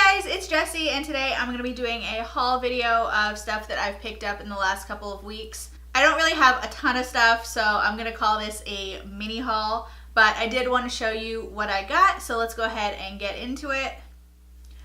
Hey guys, it's Jessie, and today I'm going to be doing a haul video of stuff that I've picked up in the last couple of weeks. I don't really have a ton of stuff, so I'm going to call this a mini haul, but I did want to show you what I got, so let's go ahead and get into it.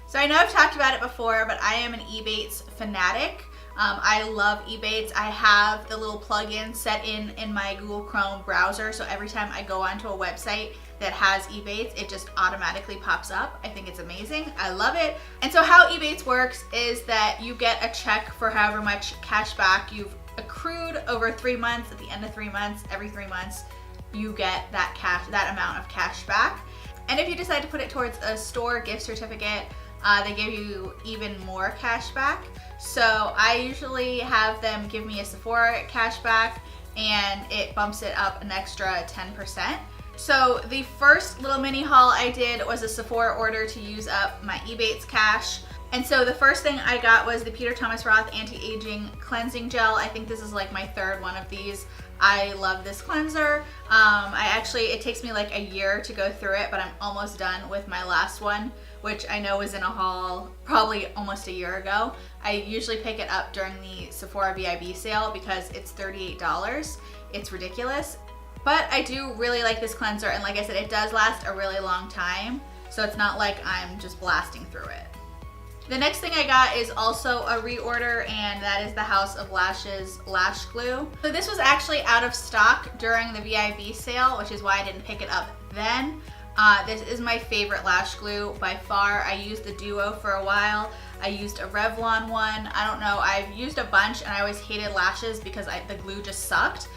So I know I've talked about it before, but I am an Ebates fanatic. I love Ebates. I have the little plugin set in my Google Chrome browser, so every time I go onto a website that has Ebates, it just automatically pops up. I think it's amazing. I love it. And so how Ebates works is that you get a check for however much cash back you've accrued over 3 months. At the end of 3 months, every 3 months, you get that amount of cash back. And if you decide to put it towards a store gift certificate, they give you even more cash back. So I usually have them give me a Sephora cash back, and it bumps it up an extra 10%. So the first little mini haul I did was a Sephora order to use up my Ebates cash. And so the first thing I got was the Peter Thomas Roth Anti-Aging Cleansing Gel. I think this is like my third one of these. I love this cleanser. It takes me like a year to go through it, but I'm almost done with my last one, which I know was in a haul probably almost a year ago. I usually pick it up during the Sephora VIB sale because it's $38. It's ridiculous. But I do really like this cleanser, and like I said, it does last a really long time, so it's not like I'm just blasting through it. The next thing I got is also a reorder, and that is the House of Lashes Lash Glue. So this was actually out of stock during the VIB sale, which is why I didn't pick it up then. This is my favorite lash glue by far. I used the Duo for a while. I used a Revlon one. I don't know, I've used a bunch, and I always hated lashes because the glue just sucked.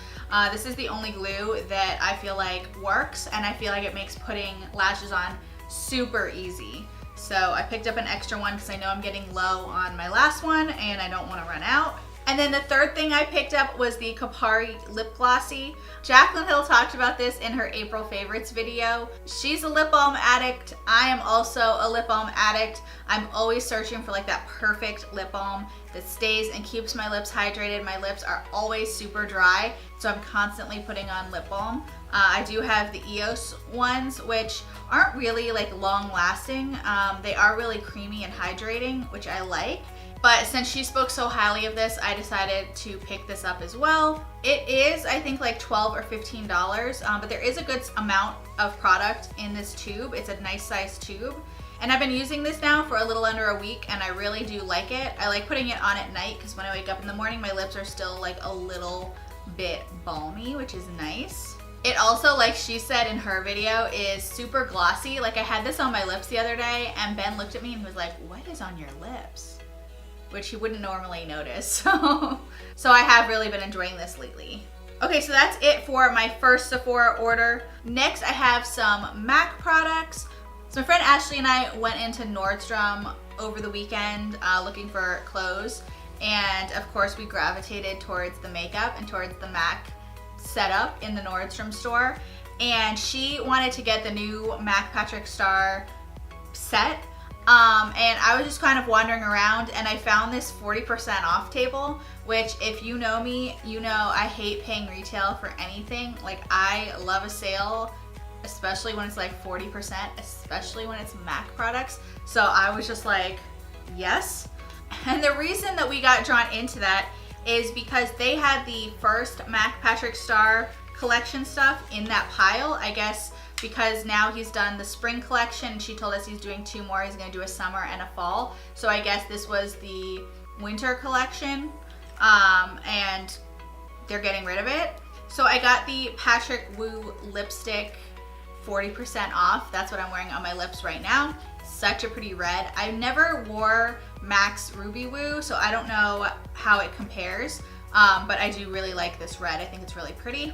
This is the only glue that I feel like works, and I feel like it makes putting lashes on super easy. So I picked up an extra one because I know I'm getting low on my last one and I don't want to run out. And then the third thing I picked up was the Kopari Lip Glossy. Jaclyn Hill talked about this in her April favorites video. She's a lip balm addict. I am also a lip balm addict. I'm always searching for like that perfect lip balm that stays and keeps my lips hydrated. My lips are always super dry, so I'm constantly putting on lip balm. I do have the EOS ones, which aren't really like long lasting. They are really creamy and hydrating, which I like. But since she spoke so highly of this, I decided to pick this up as well. It is, I think, like $12 or $15, but there is a good amount of product in this tube. It's a nice size tube. And I've been using this now for a little under a week, and I really do like it. I like putting it on at night because when I wake up in the morning, my lips are still like a little bit balmy, which is nice. It also, like she said in her video, is super glossy. Like I had this on my lips the other day, and Ben looked at me and was like, "What is on your lips?" Which he wouldn't normally notice. So I have really been enjoying this lately. Okay, so that's it for my first Sephora order. Next, I have some MAC products. So my friend Ashley and I went into Nordstrom over the weekend looking for clothes. And of course, we gravitated towards the makeup and towards the MAC setup in the Nordstrom store. And she wanted to get the new MAC Patrick Star set. And I was just kind of wandering around, and I found this 40% off table, which if you know me, you know I hate paying retail for anything. Like I love a sale, especially when it's like 40%, especially when it's MAC products. So I was just like, yes. And the reason that we got drawn into that is because they had the first MAC Patrick Star collection stuff in that pile, I guess, because now he's done the spring collection. She told us he's doing 2 more. He's gonna do a summer and a fall. So I guess this was the winter collection, and they're getting rid of it. So I got the Patrick Wu lipstick 40% off. That's what I'm wearing on my lips right now. Such a pretty red. I never wore MAC's Ruby Woo, so I don't know how it compares, but I do really like this red. I think it's really pretty.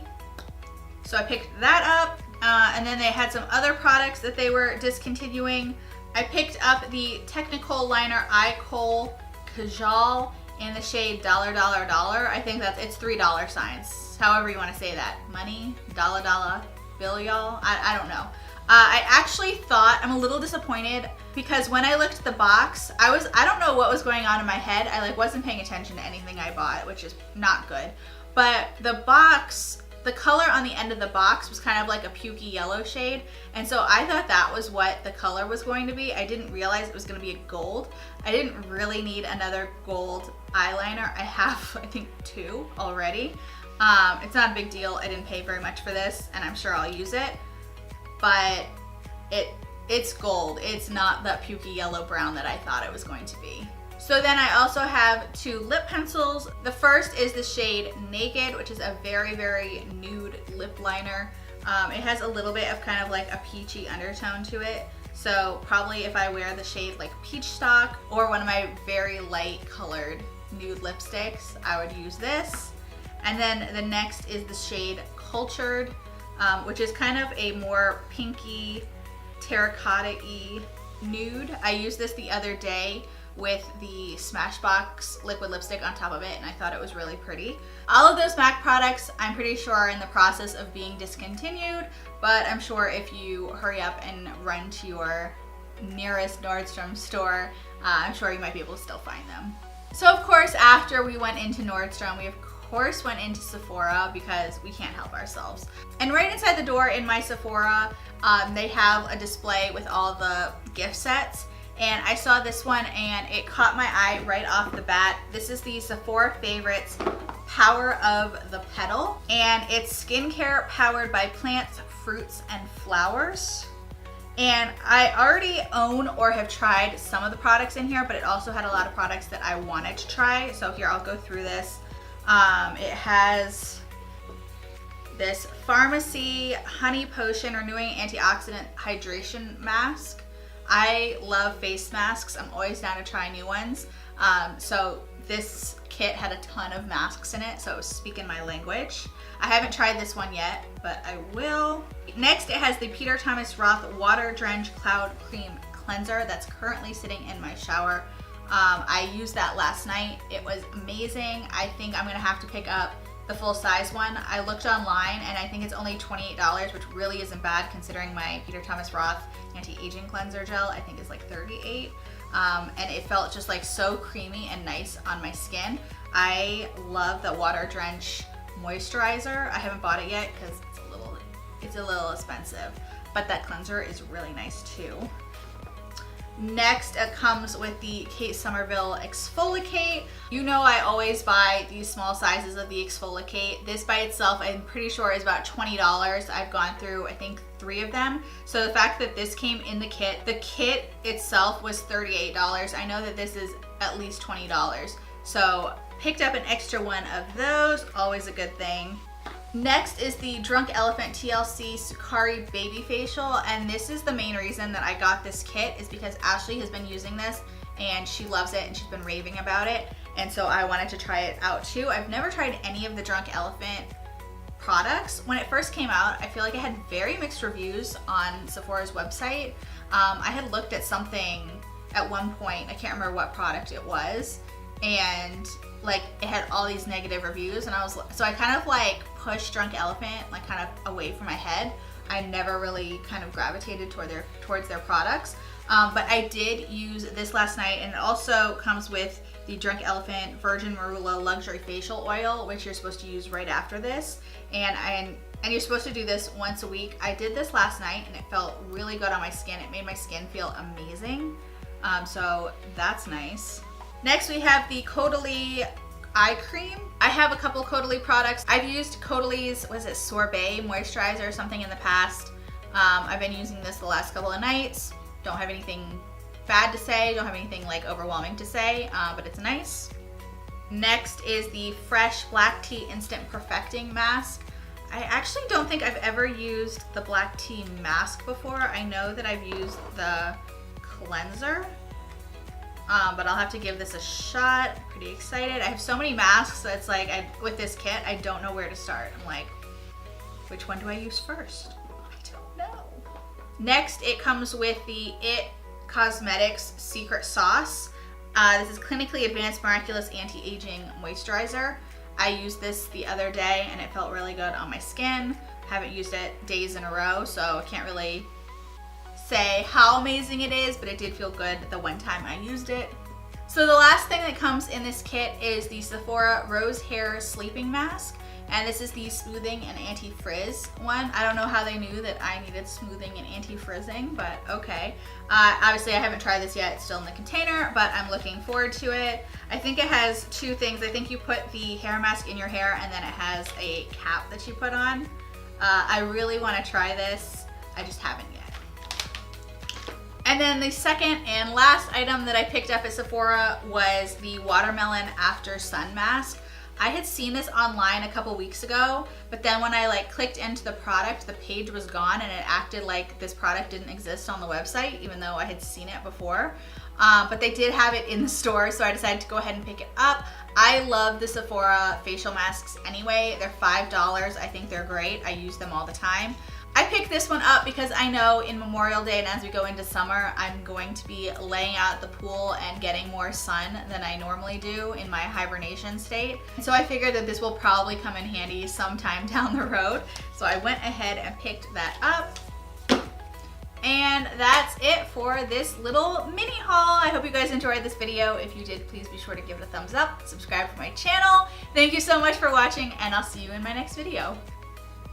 So I picked that up. And then they had some other products that they were discontinuing. I picked up the Technical Liner Eye Kohl Kajal in the shade $$$$. I think it's $3 signs, however you want to say that. Money, $$$, bill y'all, I don't know. I actually thought, I'm a little disappointed because when I looked at the box, I don't know what was going on in my head. I wasn't paying attention to anything I bought, which is not good. But the box the color on the end of the box was kind of like a pukey yellow shade, and so I thought that was what the color was going to be. I didn't realize it was going to be a gold. I didn't really need another gold eyeliner. I have, I think, 2 already. It's not a big deal. I didn't pay very much for this, and I'm sure I'll use it, but it's gold. It's not that pukey yellow brown that I thought it was going to be. So then I also have 2 lip pencils. The first is the shade Naked, which is a very, very nude lip liner. It has a little bit of kind of like a peachy undertone to it. So probably if I wear the shade like Peach Stock or one of my very light colored nude lipsticks, I would use this. And then the next is the shade Cultured, which is kind of a more pinky, terracotta-y nude. I used this the other day with the Smashbox liquid lipstick on top of it, and I thought it was really pretty. All of those MAC products I'm pretty sure are in the process of being discontinued, but I'm sure if you hurry up and run to your nearest Nordstrom store, I'm sure you might be able to still find them. So of course, after we went into Nordstrom, we of course went into Sephora because we can't help ourselves. And right inside the door in my Sephora, they have a display with all the gift sets. And I saw this one and it caught my eye right off the bat. This is the Sephora Favorites Power of the Petal. And it's skincare powered by plants, fruits, and flowers. And I already own or have tried some of the products in here, but it also had a lot of products that I wanted to try. So here, I'll go through this. It has this Pharmacy Honey Potion Renewing Antioxidant Hydration Mask. I love face masks. I'm always down to try new ones. So this kit had a ton of masks in it, so it was speaking my language. I haven't tried this one yet, but I will. Next, it has the Peter Thomas Roth Water Drench Cloud Cream Cleanser that's currently sitting in my shower. I used that last night. It was amazing. I think I'm gonna have to pick up the full size one. I looked online and I think it's only $28, which really isn't bad considering my Peter Thomas Roth anti-aging cleanser gel I think is like $38. And it felt just like so creamy and nice on my skin. I love the Water Drench moisturizer. I haven't bought it yet because it's a little expensive, but that cleanser is really nice too. Next, it comes with the Kate Somerville Exfoliate. You know I always buy these small sizes of the Exfoliate. This by itself, I'm pretty sure is about $20. I've gone through, I think, 3 of them. So the fact that this came in the kit itself was $38. I know that this is at least $20. So picked up an extra one of those, always a good thing. Next is the Drunk Elephant TLC Sukari Baby Facial, and this is the main reason that I got this kit is because Ashley has been using this and she loves it and she's been raving about it, and so I wanted to try it out too. I've never tried any of the Drunk Elephant products. When it first came out, I feel like it had very mixed reviews on Sephora's website. I had looked at something at one point, I can't remember what product it was, and like it had all these negative reviews, and so I kind of like pushed Drunk Elephant like kind of away from my head. I never really kind of gravitated towards their products, but I did use this last night, and it also comes with the Drunk Elephant Virgin Marula Luxury Facial Oil, which you're supposed to use right after this, and you're supposed to do this once a week. I did this last night and it felt really good on my skin. It made my skin feel amazing, so that's nice. Next, we have the Caudalie eye cream. I have a couple Caudalie products. I've used Caudalie's, was it Sorbet moisturizer or something in the past. I've been using this the last couple of nights. Don't have anything bad to say, don't have anything like overwhelming to say, but it's nice. Next is the Fresh Black Tea Instant Perfecting Mask. I actually don't think I've ever used the black tea mask before. I know that I've used the cleanser. But I'll have to give this a shot. I'm pretty excited. I have so many masks that it's like, with this kit, I don't know where to start. I'm like, which one do I use first? I don't know. Next, it comes with the IT Cosmetics Secret Sauce. This is clinically advanced miraculous anti-aging moisturizer. I used this the other day and it felt really good on my skin. Haven't used it days in a row, so I can't really say how amazing it is, but it did feel good the one time I used it. So the last thing that comes in this kit is the Sephora Rose Hair Sleeping Mask, And this is the smoothing and anti-frizz one. I don't know how they knew that I needed smoothing and anti-frizzing, but okay. Obviously I haven't tried this yet, it's still in the container, but I'm looking forward to it. I think it has two things. I think you put the hair mask in your hair and then it has a cap that you put on. I really want to try this. I just haven't yet. And then the second and last item that I picked up at Sephora was the Watermelon After Sun Mask. I had seen this online a couple weeks ago, but then when I clicked into the product, the page was gone and it acted like this product didn't exist on the website, even though I had seen it before. But they did have it in the store, so I decided to go ahead and pick it up. I love the Sephora facial masks anyway. They're $5. I think they're great. I use them all the time. I picked this one up because I know in Memorial Day and as we go into summer, I'm going to be laying out at the pool and getting more sun than I normally do in my hibernation state. So I figured that this will probably come in handy sometime down the road. So I went ahead and picked that up. And that's it for this little mini haul. I hope you guys enjoyed this video. If you did, please be sure to give it a thumbs up, subscribe to my channel. Thank you so much for watching, and I'll see you in my next video.